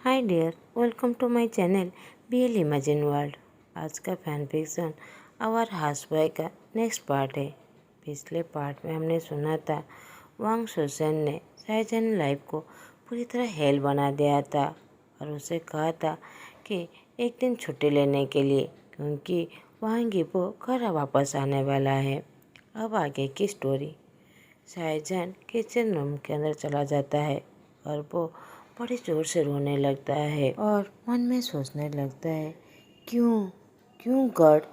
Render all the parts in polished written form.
Hi dear, welcome to my channel BL imagine world. आज का fan fiction our house boy का next part है। पिछले part में हमने सुना था वांग सुसेन ने साइजन लाइफ को पूरी तरह हेल बना दिया था और उसे कहा था कि एक दिन छुट्टी लेने के लिए, क्योंकि वांग गीपो घर वापस आने वाला है। अब आगे की स्टोरी। साइजन किचन रूम के अंदर चला जाता है और वो बड़े जोर से रोने लगता है और मन में सोचने लगता है, क्यों क्यों गॉड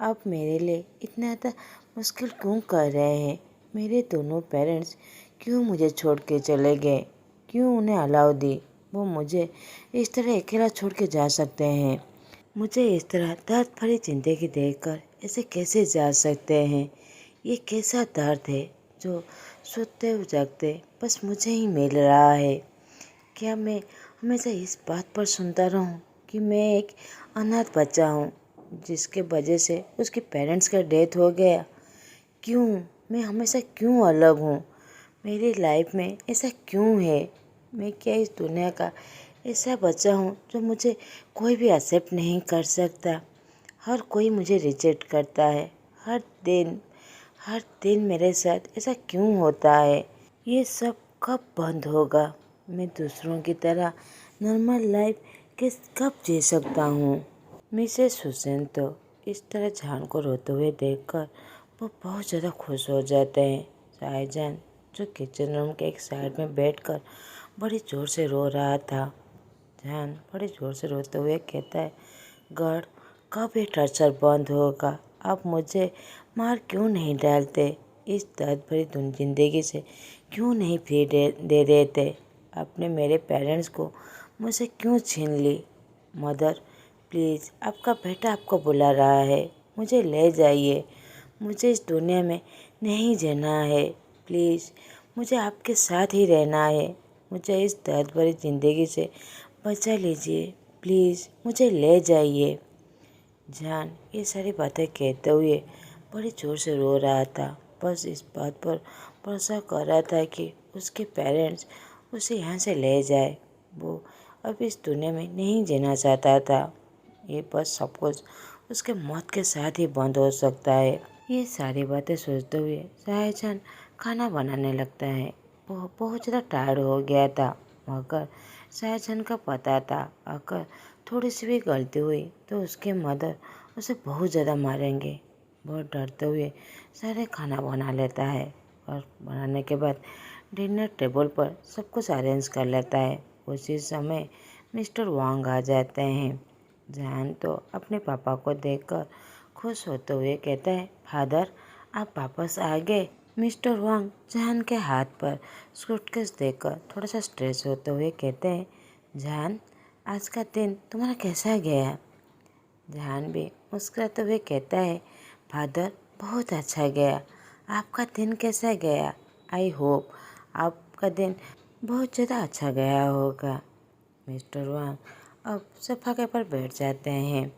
आप मेरे लिए इतना मुश्किल क्यों कर रहे हैं। मेरे दोनों पेरेंट्स क्यों मुझे छोड़ के चले गए, क्यों उन्हें अलाउ दी। वो मुझे इस तरह अकेला छोड़ के जा सकते हैं। मुझे इस तरह दर्द भरी जिंदगी देखकर ऐसे कैसे जा सकते हैं। ये कैसा दर्द है जो सोते जागते बस मुझे ही मिल रहा है। क्या मैं हमेशा इस बात पर सुनता रहूं कि मैं एक अनाथ बच्चा हूं जिसके वजह से उसके पेरेंट्स का डेथ हो गया। क्यों मैं हमेशा क्यों अलग हूं। मेरी लाइफ में ऐसा क्यों है। मैं क्या इस दुनिया का ऐसा बच्चा हूं जो मुझे कोई भी एक्सेप्ट नहीं कर सकता। हर कोई मुझे रिजेक्ट करता है। हर दिन मेरे साथ ऐसा क्यों होता है। ये सब कब बंद होगा। मैं दूसरों की तरह नॉर्मल लाइफ किस कब जी सकता हूँ। मिसेस हुसैन तो इस तरह जान को रोते हुए देखकर वो बहुत ज़्यादा खुश हो जाते हैं। शाहजहां जो किचन रूम के एक साइड में बैठकर बड़ी ज़ोर से रो रहा था। जान बड़े ज़ोर से रोते हुए कहता है, गॉड कब ये टॉर्चर बंद होगा। आप मुझे मार क्यों नहीं डालते। इस दर्द भरी जिंदगी से क्यों नहीं फ्री दे देते। आपने मेरे पेरेंट्स को मुझसे क्यों छीन ली। मदर प्लीज़, आपका बेटा आपको बुला रहा है, मुझे ले जाइए। मुझे इस दुनिया में नहीं जीना है। प्लीज़ मुझे आपके साथ ही रहना है। मुझे इस दर्द भरी ज़िंदगी से बचा लीजिए। प्लीज़ मुझे ले जाइए। जान ये सारी बातें कहते हुए बड़ी ज़ोर से रो रहा था। बस इस बात पर भरोसा कर रहा था कि उसके पेरेंट्स उसे यहाँ से ले जाए। वो अब इस दुनिया में नहीं जीना चाहता था। ये बस सब कुछ उसके मौत के साथ ही बंद हो सकता है। ये सारी बातें सोचते हुए शाहजहां खाना बनाने लगता है। वो बहुत ज़्यादा टायर्ड हो गया था, मगर शाहजहां का पता था अगर थोड़ी सी भी गलती हुई तो उसके मदर उसे बहुत ज़्यादा मारेंगे। बहुत डरते हुए सारे खाना बना लेता है और बनाने के बाद डिनर टेबल पर सब कुछ अरेंज कर लेता है। उसी समय मिस्टर वांग आ जाते हैं। जहान तो अपने पापा को देखकर खुश होते हुए कहता है, फादर आप वापस आ गए। मिस्टर वांग जहान के हाथ पर सूटकेस देखकर थोड़ा सा स्ट्रेस होते हुए कहते हैं, जहान आज का दिन तुम्हारा कैसा गया। जहान भी मुस्कुराते हुए कहता है, फादर बहुत अच्छा गया। आपका दिन कैसा गया। आई होप आपका दिन बहुत ज़्यादा अच्छा गया होगा। मिस्टर वांग अब सोफा पर बैठ जाते हैं।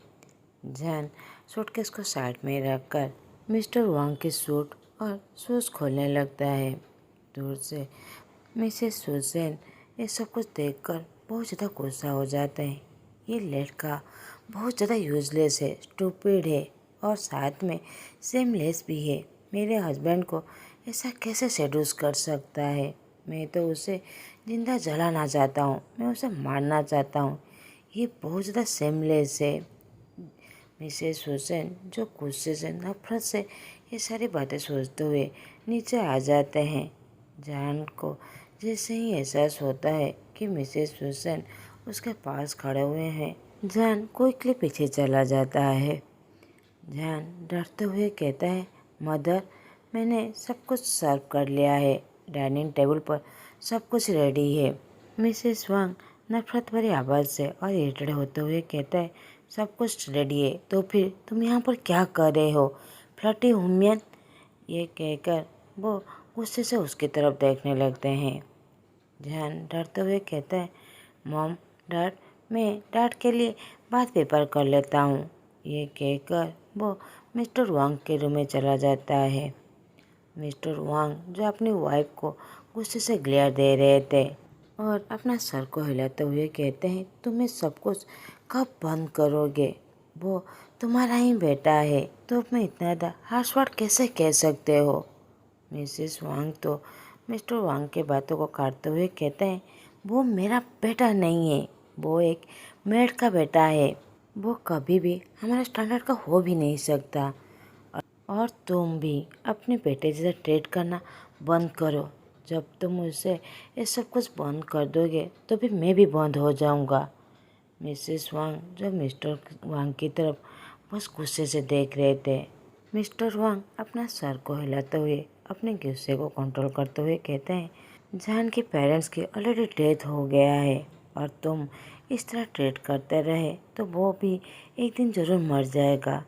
जैन सूटकेस को साइड में रखकर मिस्टर वांग के सूट और शूज़ खोलने लगता है। दूर से मिसेस सुजैन ये सब कुछ देखकर बहुत ज़्यादा गुस्सा हो जाते हैं। ये लड़का बहुत ज़्यादा यूजलेस है, स्टूपिड है और साथ में सेमलेस भी है। मेरे हस्बैंड को ऐसा कैसे सेड्यूस कर सकता है। मैं तो उसे जिंदा जलाना चाहता हूँ, मैं उसे मारना चाहता हूँ। ये बहुत ज़्यादा सेमलेस है। मिसेस हुसैन जो गुस्से से नफरत से ये सारी बातें सोचते हुए नीचे आ जाते हैं। जान को जैसे ही एहसास होता है कि मिसेस हुसैन उसके पास खड़े हुए हैं, जान क्विकली पीछे चला जाता है। जान डरते हुए कहता है, मदर मैंने सब कुछ सर्व कर लिया है। डाइनिंग टेबल पर सब कुछ रेडी है। मिसेस वांग नफरत भरी आवाज़ से और इरिटेट होते हुए कहता है, सब कुछ रेडी है तो फिर तुम यहाँ पर क्या कर रहे हो, फ्लर्टी हुमियन। ये कहकर वो गुस्से से उसकी तरफ देखने लगते हैं। जहान डरते हुए कहता है, मॉम डैड मैं डैड के लिए बात पेपर कर लेता हूँ। ये कहकर वो मिस्टर वांग के रूम में चला जाता है। मिस्टर वांग जो अपनी वाइफ को गुस्से से ग्लेयर दे रहे थे। और अपना सर को हिलाते हुए कहते हैं, तुम्हें सब कुछ कब बंद करोगे? वो तुम्हारा ही बेटा है, तो मैं इतना ज़्यादा हार्श वर्ड कैसे कह सकते हो? मिसेस वांग तो मिस्टर वांग के बातों को काटते हुए कहते हैं, वो मेरा बेटा नहीं है, वो एक मेड का बेटा है। वो कभी भी हमारे स्टैंडर्ड का हो भी नहीं सकता। और तुम भी अपने बेटे जैसे ट्रीट करना बंद करो। जब तुम मुझसे ये सब कुछ बंद कर दोगे तो फिर मैं भी बंद हो जाऊंगा। मिसेस वांग जो मिस्टर वांग की तरफ बस गुस्से से देख रहे थे। मिस्टर वांग अपना सर को हिलाते हुए अपने गुस्से को कंट्रोल करते हुए कहते हैं, जान के पेरेंट्स की ऑलरेडी डेथ हो गया है और तुम इस तरह ट्रीट करते रहे तो वो भी एक दिन ज़रूर मर जाएगा।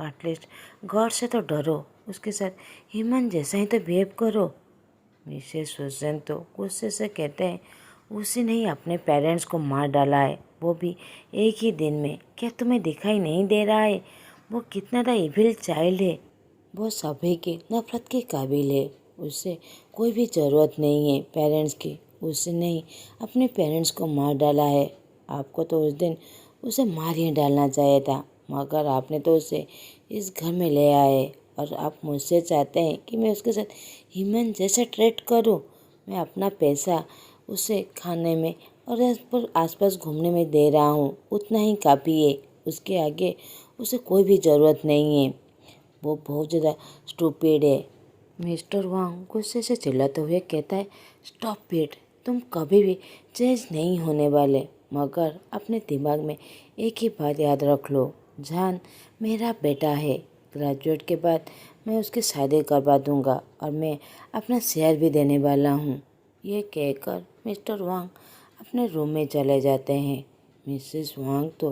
एटलीस्ट गॉड से तो डरो, उसके साथ ह्यूमन जैसा ही तो बिहेव करो। मिसेस सुजैन तो गुस्से से कहते हैं, उसी ने ही अपने पेरेंट्स को मार डाला है, वो भी एक ही दिन में। क्या तुम्हें दिखाई नहीं दे रहा है वो कितना दा इविल चाइल्ड है? वो सभी की नफरत के काबिल है। उसे कोई भी ज़रूरत नहीं है पेरेंट्स की। उसने ही अपने पेरेंट्स को मार डाला है। आपको तो उस दिन उसे मार ही डालना चाहिए था, मगर आपने तो उसे इस घर में ले आए और आप मुझसे चाहते हैं कि मैं उसके साथ ह्यूमन जैसा ट्रीट करूं। मैं अपना पैसा उसे खाने में और आसपास घूमने में दे रहा हूँ, उतना ही काफ़ी है। उसके आगे उसे कोई भी ज़रूरत नहीं है। वो बहुत ज़्यादा स्टूपिड है। मिस्टर वांग गुस्से से चिल्लाते हुए कहता है, स्टॉप इट, तुम कभी भी चेंज नहीं होने वाले। मगर अपने दिमाग में एक ही बात याद रख लो, जान मेरा बेटा है। ग्रेजुएट के बाद मैं उसकी शादी करवा दूंगा और मैं अपना शेयर भी देने वाला हूँ। ये कहकर मिस्टर वांग अपने रूम में चले जाते हैं। मिसेस वांग तो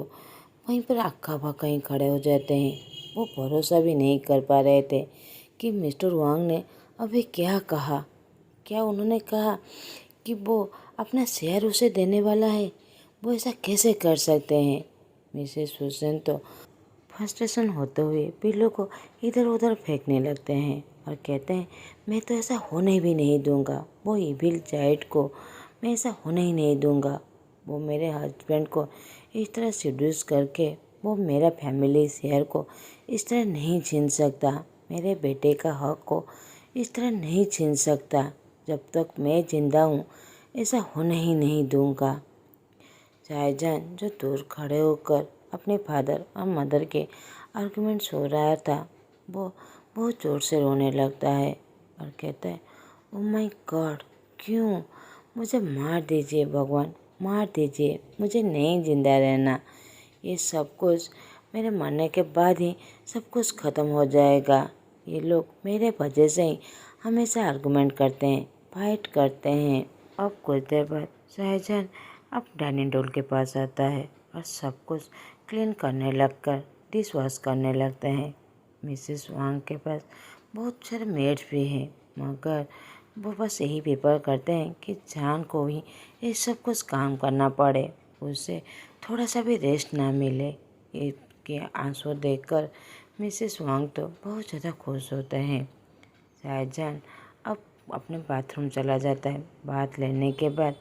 वहीं पर अक्का बक्का ही खड़े हो जाते हैं। वो भरोसा भी नहीं कर पा रहे थे कि मिस्टर वांग ने अभी क्या कहा। क्या उन्होंने कहा कि वो अपना शेयर उसे देने वाला है? वो ऐसा कैसे कर सकते हैं? मिसेस हुसैन तो फ्रस्ट्रेशन होते हुए पिल्लों को इधर उधर फेंकने लगते हैं और कहते हैं, मैं तो ऐसा होने भी नहीं दूंगा। वो इविल चाइल्ड को मैं ऐसा होने ही नहीं दूंगा। वो मेरे हस्बैंड को इस तरह सीड्यूस करके वो मेरा फैमिली शेयर को इस तरह नहीं छीन सकता। मेरे बेटे का हक को इस तरह नहीं छीन सकता। जब तक मैं जिंदा हूँ ऐसा होने ही नहीं दूंगा। शाहजहां जो दूर खड़े होकर अपने फादर और मदर के आर्गुमेंट सो रहा था, वो बहुत ज़ोर से रोने लगता है और कहता है, ओ माय गॉड, क्यों? मुझे मार दीजिए भगवान, मार दीजिए, मुझे नहीं जिंदा रहना। ये सब कुछ मेरे मरने के बाद ही सब कुछ ख़त्म हो जाएगा। ये लोग मेरे वजह से ही हमेशा आर्गुमेंट करते हैं, फाइट करते हैं। अब कुछ देर बाद शाहजहां अब डाइनिंग टेबल के पास आता है और सब कुछ क्लीन करने लगकर डिश वॉश करने लगते हैं। मिसेस वांग के पास बहुत सारे मेड्स भी हैं, मगर वो बस यही प्रेफर करते हैं कि जान को ही ये सब कुछ काम करना पड़े, उसे थोड़ा सा भी रेस्ट ना मिले। इसके आंसू देखकर मिसेस वांग तो बहुत ज़्यादा खुश होते हैं। शाहजहां अब अपने बाथरूम चला जाता है। बात लेने के बाद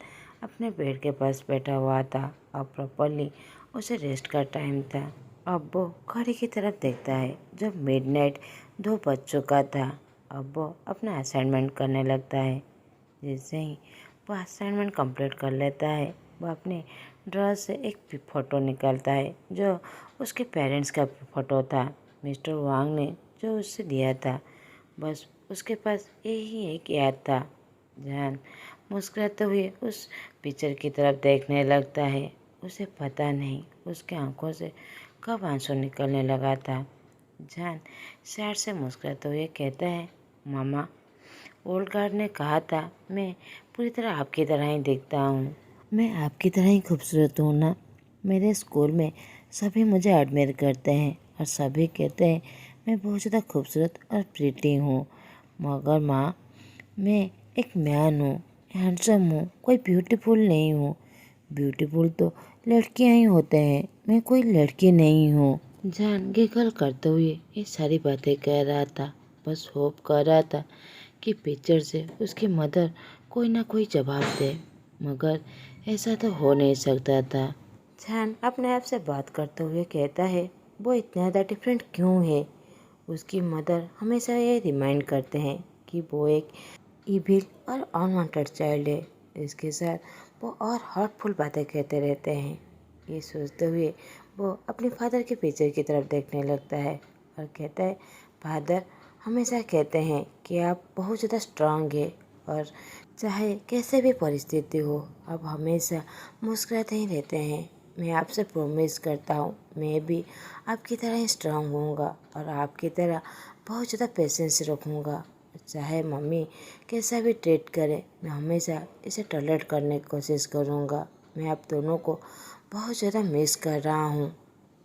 अपने बेड के पास बैठा हुआ था। अब प्रॉपरली उसे रेस्ट का टाइम था। अब वो घड़ी की तरफ देखता है, जब मिडनाइट 2 बज चुका था। अब वो अपना असाइनमेंट करने लगता है। जैसे ही वो असाइनमेंट कंप्लीट कर लेता है, वो अपने ड्रॉर से एक फ़ोटो निकालता है जो उसके पेरेंट्स का फ़ोटो था, मिस्टर वांग ने जो उससे दिया था। बस उसके पास यही एक याद था। जान मुस्कुराते हुए उस पिक्चर की तरफ देखने लगता है। उसे पता नहीं उसके आंखों से कब आंसू निकलने लगा था। जान सैड से मुस्कुराते हुए कहता है, मामा, ओल्ड गार्ड ने कहा था मैं पूरी तरह आपकी तरह ही दिखता हूँ। मैं आपकी तरह ही खूबसूरत हूँ ना। मेरे स्कूल में सभी मुझे एडमियर करते हैं और सभी कहते हैं मैं बहुत ज़्यादा खूबसूरत और प्रीटी हूँ। मगर माँ, मैं एक मैन हूँ, हैंडसम हूँ, कोई ब्यूटीफुल नहीं हूँ। ब्यूटीफुल तो लड़कियाँ ही होते हैं, मैं कोई लड़की नहीं हूँ। जान गिगल करते हुए ये सारी बातें कह रहा था। बस होप कर रहा था कि पिक्चर से उसकी मदर कोई ना कोई जवाब दे। मगर ऐसा तो हो नहीं सकता था। जहान अपने आप से बात करते हुए कहता है, वो इतना ज़्यादा डिफरेंट क्यों है। उसकी मदर हमेशा ये रिमाइंड करते हैं कि वो एक इविल और अनवांटेड चाइल्ड है। इसके साथ वो और हर्टफुल बातें कहते रहते हैं। ये सोचते हुए वो अपने फादर के पिक्चर की तरफ देखने लगता है और कहता है, फादर हमेशा कहते हैं कि आप बहुत ज़्यादा स्ट्रांग है और चाहे कैसे भी परिस्थिति हो आप हमेशा मुस्कुराते ही रहते हैं। मैं आपसे प्रॉमिस करता हूँ मैं भी आपकी तरह ही स्ट्रांग होऊंगा और आपकी तरह बहुत ज़्यादा पेशेंस रखूँगा। चाहे मम्मी कैसा भी ट्रीट करे मैं हमेशा इसे टॉलरेट करने की कोशिश करूँगा। मैं आप दोनों को बहुत ज़्यादा मिस कर रहा हूँ,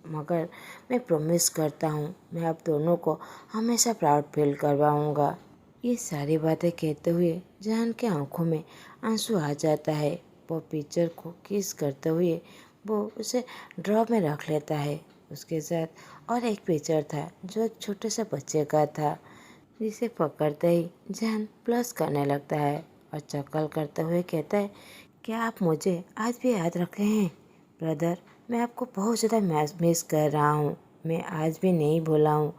मगर मैं प्रॉमिस करता हूँ मैं आप दोनों को हमेशा प्राउड फील करवाऊँगा। ये सारी बातें कहते हुए जहान के आंखों में आंसू आ जाता है। वो पिक्चर को किस करते हुए वो उसे ड्रॉ में रख लेता है। उसके साथ और एक पिक्चर था जो एक छोटे से बच्चे का था, जिसे पकड़ते ही जहान प्लस करने लगता है और चक्कर करते हुए कहता है, क्या आप मुझे आज भी याद रखे हैं ब्रदर? मैं आपको बहुत ज़्यादा मिस कर रहा हूँ। मैं आज भी नहीं भूला हूँ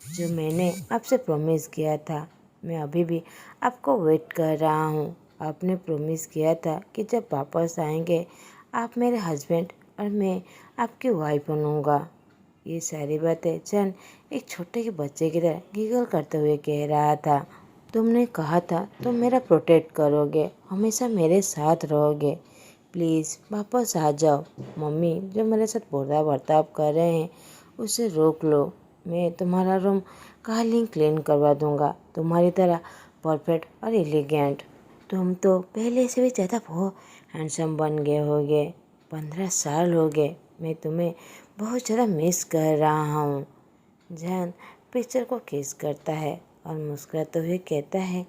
जो मैंने आपसे प्रॉमिस किया था। मैं अभी भी आपको वेट कर रहा हूँ। आपने प्रॉमिस किया था कि जब वापस आएंगे आप मेरे हस्बैंड और मैं आपकी वाइफ बनूँगा। ये सारी बातें जन एक छोटे के बच्चे की तरह गिगल करते हुए कह रहा था। तुमने कहा था तुम मेरा प्रोटेक्ट करोगे, हमेशा मेरे साथ रहोगे। प्लीज़ वापस आ जाओ। मम्मी जो मेरे साथ बुरा बर्ताव कर रहे हैं उसे रोक लो। मैं तुम्हारा रूम कालीन क्लीन करवा दूंगा, तुम्हारी तरह परफेक्ट और एलिगेंट। तुम तो पहले से भी ज़्यादा बहुत हैंडसम बन गए होगे। 15 साल हो गए, मैं तुम्हें बहुत ज़्यादा मिस कर रहा हूँ। जैन पिक्चर को किस करता है और मुस्कुराते हुए कहता है,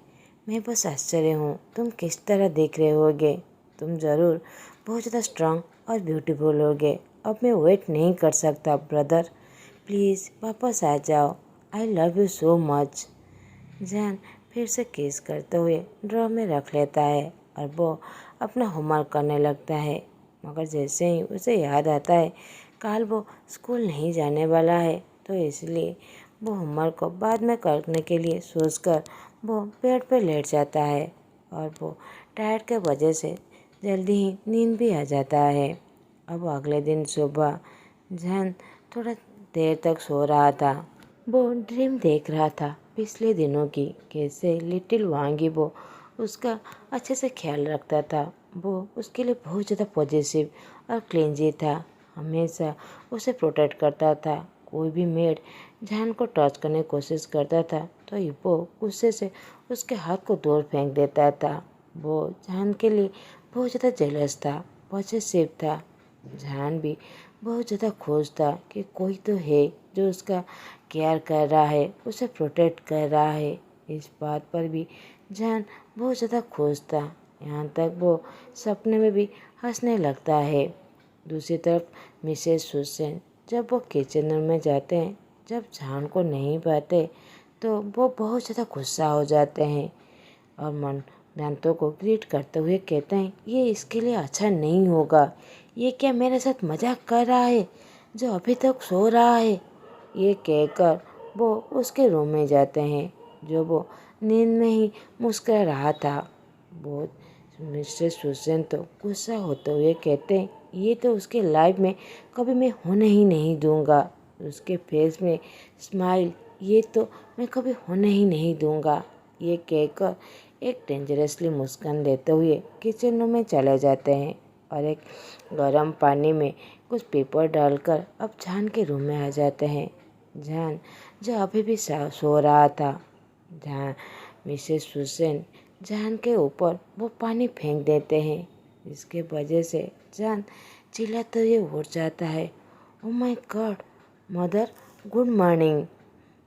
मैं बस आश्चर्य हूँ तुम किस तरह देख रहे होगे। तुम ज़रूर बहुत ज़्यादा स्ट्रांग और ब्यूटीफुल होगे। अब मैं वेट नहीं कर सकता ब्रदर, प्लीज़ वापस आ जाओ। I love you so much. Jain फिर से किस करते हुए ड्रॉ में रख लेता है और वो अपना होमवर्क करने लगता है। मगर जैसे ही उसे याद आता है कल वो स्कूल नहीं जाने वाला है, तो इसलिए वो होमवर्क को बाद में करने के लिए सोचकर वो बेड पर लेट जाता है और वो टायर्ड के वजह से जल्दी ही नींद भी आ जाता है। अब अगले दिन सुबह जैन थोड़ा देर तक सो रहा था। वो ड्रीम देख रहा था पिछले दिनों की, कैसे लिटिल वांगी वो उसका अच्छे से ख्याल रखता था। वो उसके लिए बहुत ज़्यादा पॉजिटिव और क्लींजी था, हमेशा उसे प्रोटेक्ट करता था। कोई भी मेड जहान को टच करने की कोशिश करता था तो वो गुस्से से उसके हाथ को दूर फेंक देता था। वो जहान के लिए बहुत ज़्यादा जेलस था, पॉजिटिव था। जहान भी बहुत ज़्यादा खुश था कि कोई तो है जो उसका केयर कर रहा है, उसे प्रोटेक्ट कर रहा है। इस बात पर भी जहान बहुत ज़्यादा खुश था, यहाँ तक वो सपने में भी हंसने लगता है। दूसरी तरफ मिसेस सुसैन जब वो किचन में जाते हैं, जब जहान को नहीं पाते तो वो बहुत ज़्यादा गुस्सा हो जाते हैं और दांतों को ग्रीट करते हुए कहते हैं, ये इसके लिए अच्छा नहीं होगा। ये क्या मेरे साथ मजाक कर रहा है जो अभी तक सो रहा है। ये कहकर वो उसके रूम में जाते हैं, जो वो नींद में ही मुस्कुरा रहा था। वो मिस्टर सुसैन तो गुस्सा होते हुए कहते हैं, ये तो उसके लाइफ में कभी मैं होने ही नहीं दूंगा। उसके फेस में स्माइल ये तो मैं कभी होने ही नहीं दूंगा। ये कहकर एक डेंजरसली मुस्कान देते हुए किचन रूम में चले जाते हैं और एक गर्म पानी में कुछ पेपर डालकर अब जहान के रूम में आ जाते हैं। जहान जो अभी भी सो रहा था, जहाँ मिसेस सुसैन जहान के ऊपर वो पानी फेंक देते हैं। इसके वजह से जहान चिल्लाते हुए उठ जाता है, oh my God mother, good morning.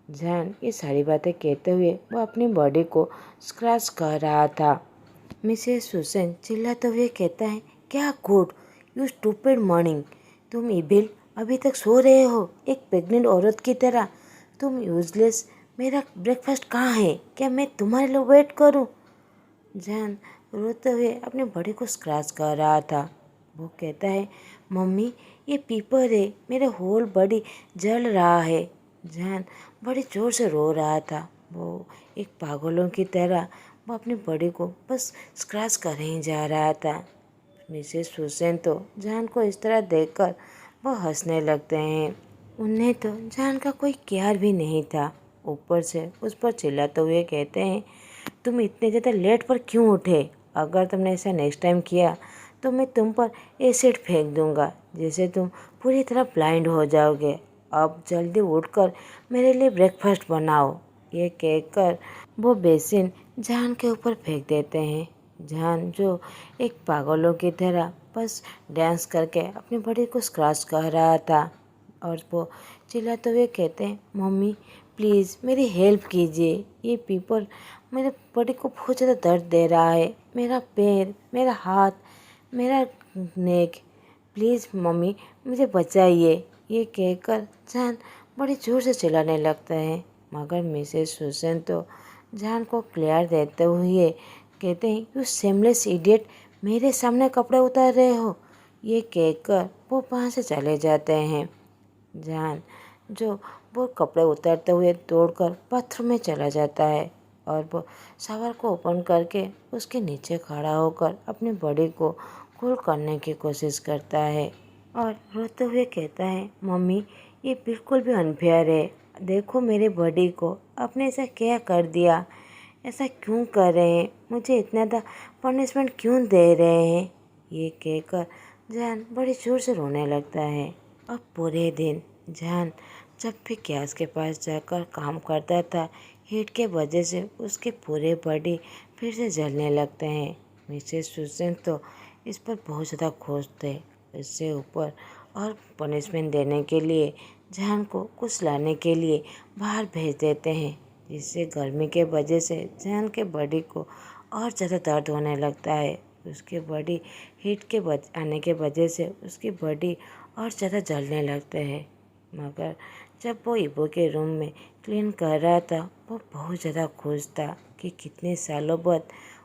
जहान ये सारी बातें कहते हुए वो अपनी बॉडी को स्क्रैच कर रहा था। मिसेस सुसैन चिल्लाते हुए कहता है, क्या गुड, यू स्टूपिड मॉर्निंग। तुम इविल, अभी तक सो रहे हो एक प्रेग्नेंट औरत की तरह। तुम यूजलेस, मेरा ब्रेकफास्ट कहाँ है? क्या मैं तुम्हारे लिए वेट करूं? जहान रोते हुए अपने बड़े को स्क्रैच कर रहा था। वो कहता है, मम्मी ये पीपर है, मेरे होल बॉडी जल रहा है। जहान बड़े ज़ोर से रो रहा था। वो एक पागलों की तरह वो अपनी बॉडी को बस स्क्रैच कर ही जा रहा था। मिसेस हुसैन तो जहान को इस तरह देखकर वो हंसने लगते हैं। उन्हें तो जहान का कोई केयर भी नहीं था। ऊपर से उस पर चिल्लाते हुए कहते हैं, तुम इतने ज़्यादा लेट पर क्यों उठे? अगर तुमने ऐसा नेक्स्ट टाइम किया तो मैं तुम पर एसिड फेंक दूंगा, जिससे तुम पूरी तरह ब्लाइंड हो जाओगे। अब जल्दी उठकर मेरे लिए ब्रेकफास्ट बनाओ। ये कहकर वो बेसिन जहान के ऊपर फेंक देते हैं। जहान जो एक पागलों की तरह बस डांस करके अपनी बॉडी को स्क्रैच कर रहा था और वो चिल्लाते हुए कहते हैं, मम्मी प्लीज़ मेरी हेल्प कीजिए। ये पीपल मेरे बॉडी को बहुत ज़्यादा दर्द दे रहा है। मेरा पैर, मेरा हाथ, मेरा नेक, प्लीज़ मम्मी मुझे बचाइए। ये कहकर जहान बड़ी ज़ोर से चिल्लाने लगता है। मगर मिसेस हुसैन तो जहान को क्लियर देते हुए कहते हैं, यू सेमलेस इडियट, मेरे सामने कपड़े उतार रहे हो। ये कहकर वो वहाँ से चले जाते हैं। जहान जो वो कपड़े उतारते हुए दौड़कर बाथरूम में चला जाता है और वो शावर को ओपन करके उसके नीचे खड़ा होकर अपनी बॉडी को कूल करने की कोशिश करता है और रोते हुए कहता है, मम्मी ये बिल्कुल भी अनफेयर है। देखो मेरे बॉडी को, आपने ऐसा क्या कर दिया? ऐसा क्यों कर रहे हैं? मुझे इतना ज़्यादा पनिशमेंट क्यों दे रहे हैं? ये कहकर जहान बड़ी जोर से रोने लगता है। अब पूरे दिन जहान जब भी गैस के पास जाकर काम करता था, हीट के वजह से उसके पूरे बॉडी फिर से जलने लगते हैं। मिसेस हुसैन तो इस पर बहुत ज़्यादा खुश थे। इससे ऊपर और पनिशमेंट देने के लिए जहान को कुछ लाने के लिए बाहर भेज देते हैं, जिससे गर्मी के वजह से जहान के बॉडी को और ज़्यादा दर्द होने लगता है। उसकी बॉडी हीट के आने के वजह से उसकी बॉडी और ज़्यादा जलने लगते हैं। मगर जब वो इबो के रूम में क्लीन कर रहा था, वो बहुत ज़्यादा खुश था कि कितने सालों बाद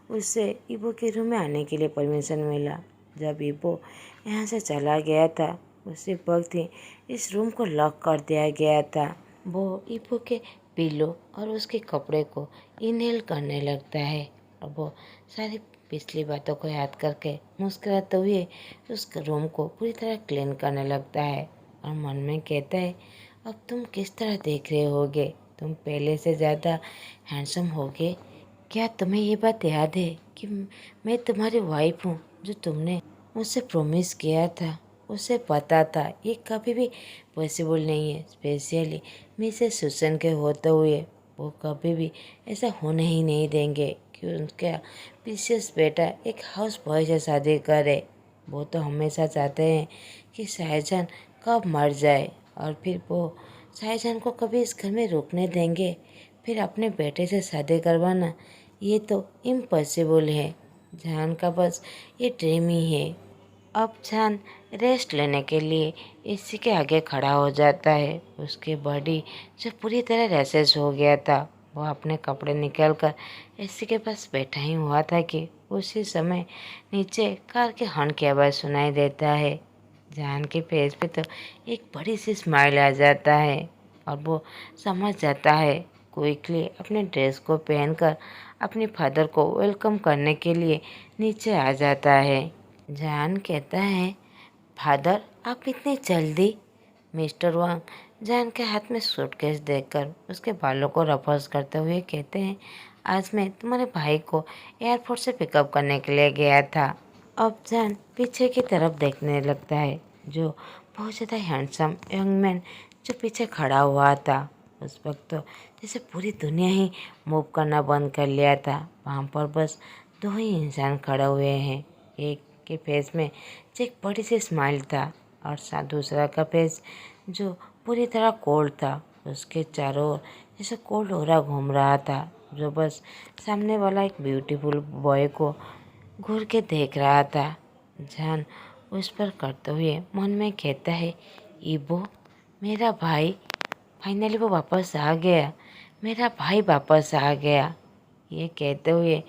उसे इबो के रूम में आने के लिए परमिशन मिला। जब इबो यहाँ से चला गया था, उसी वक्त ही इस रूम को लॉक कर दिया गया था। वो इबो के पिलो और उसके कपड़े को इनहेल करने लगता है और वो सारी पिछली बातों को याद करके मुस्कुराते हुए उस रूम को पूरी तरह क्लीन करने लगता है और मन में कहता है, अब तुम किस तरह देख रहे होगे? तुम पहले से ज़्यादा हैंडसम होगे। क्या तुम्हें ये बात याद है कि मैं तुम्हारी वाइफ हूँ? जो तुमने मुझसे प्रॉमिस किया था, उसे पता था ये कभी भी पॉसिबल नहीं है। स्पेशली मिसेस सुसन के होते हुए वो कभी भी ऐसा होने ही नहीं देंगे कि उनका प्रीशियस बेटा एक हाउस बॉय से शादी करे। वो तो हमेशा चाहते हैं कि शाहजहान कब मर जाए और फिर वो शाहजहान को कभी इस घर में रुकने देंगे। फिर अपने बेटे से शादी करवाना ये तो इम्पॉसिबल है। जहान का बस ये ड्रीम ही है। अब जहान रेस्ट लेने के लिए एसी के आगे खड़ा हो जाता है। उसकी बॉडी जो पूरी तरह रैशेज हो गया था, वो अपने कपड़े निकाल कर एसी के पास बैठा ही हुआ था कि उसी समय नीचे कार के हॉर्न की आवाज़ सुनाई देता है। जहान के फेस पे तो एक बड़ी सी स्माइल आ जाता है और वो समझ जाता है। क्विकली अपने ड्रेस को पहनकर अपने फादर को वेलकम करने के लिए नीचे आ जाता है। जहान कहता है, फादर आप इतनी जल्दी? मिस्टर वांग जहान के हाथ में सूटकेस देखकर उसके बालों को रफल्स करते हुए कहते हैं, आज मैं तुम्हारे भाई को एयरपोर्ट से पिकअप करने के लिए गया था। अब जहान पीछे की तरफ देखने लगता है, जो बहुत ज़्यादा हैंडसम यंग मैन जो पीछे खड़ा हुआ था। उस वक्त तो जैसे पूरी दुनिया ही मूव करना बंद कर लिया था। वहाँ पर बस दो ही इंसान खड़े हुए हैं। एक के फेस में जो एक बड़ी सी स्माइल था और साथ दूसरा का फेस जो पूरी तरह कोल्ड था। उसके चारों ओर जैसे कोल्ड ऑरा घूम रहा था, जो बस सामने वाला एक ब्यूटीफुल बॉय को घूर के देख रहा था। जान उस पर करते हुए मन में कहता है, इबो मेरा भाई, फाइनली वो वापस आ गया, मेरा भाई वापस आ गया। ये कहते हुए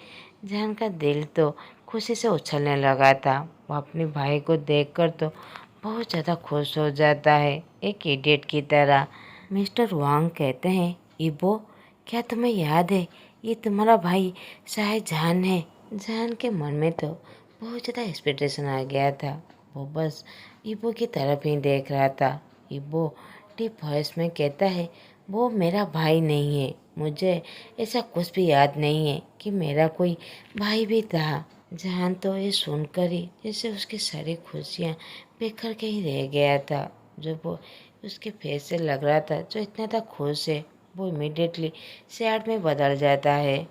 जहान का दिल तो खुशी से उछलने लगा था। वो अपने भाई को देखकर तो बहुत ज़्यादा खुश हो जाता है, एक इडियट की तरह। मिस्टर वांग कहते हैं, इबो, क्या तुम्हें याद है ये तुम्हारा भाई शाहजहान है? जहान के मन में तो बहुत ज़्यादा एक्सपेक्टेशन आ गया था। वो बस इबो की तरफ ही देख रहा था। इबो डीप वॉइस में कहता है, वो मेरा भाई नहीं है। मुझे ऐसा कुछ भी याद नहीं है कि मेरा कोई भाई भी था। जहान तो ये सुनकर ही जैसे उसकी सारी खुशियाँ बिखर के ही रह गया था। जो वो उसके फेस से लग रहा था, जो इतना था खुश है, वो इमिडिएटली सैड में बदल जाता है।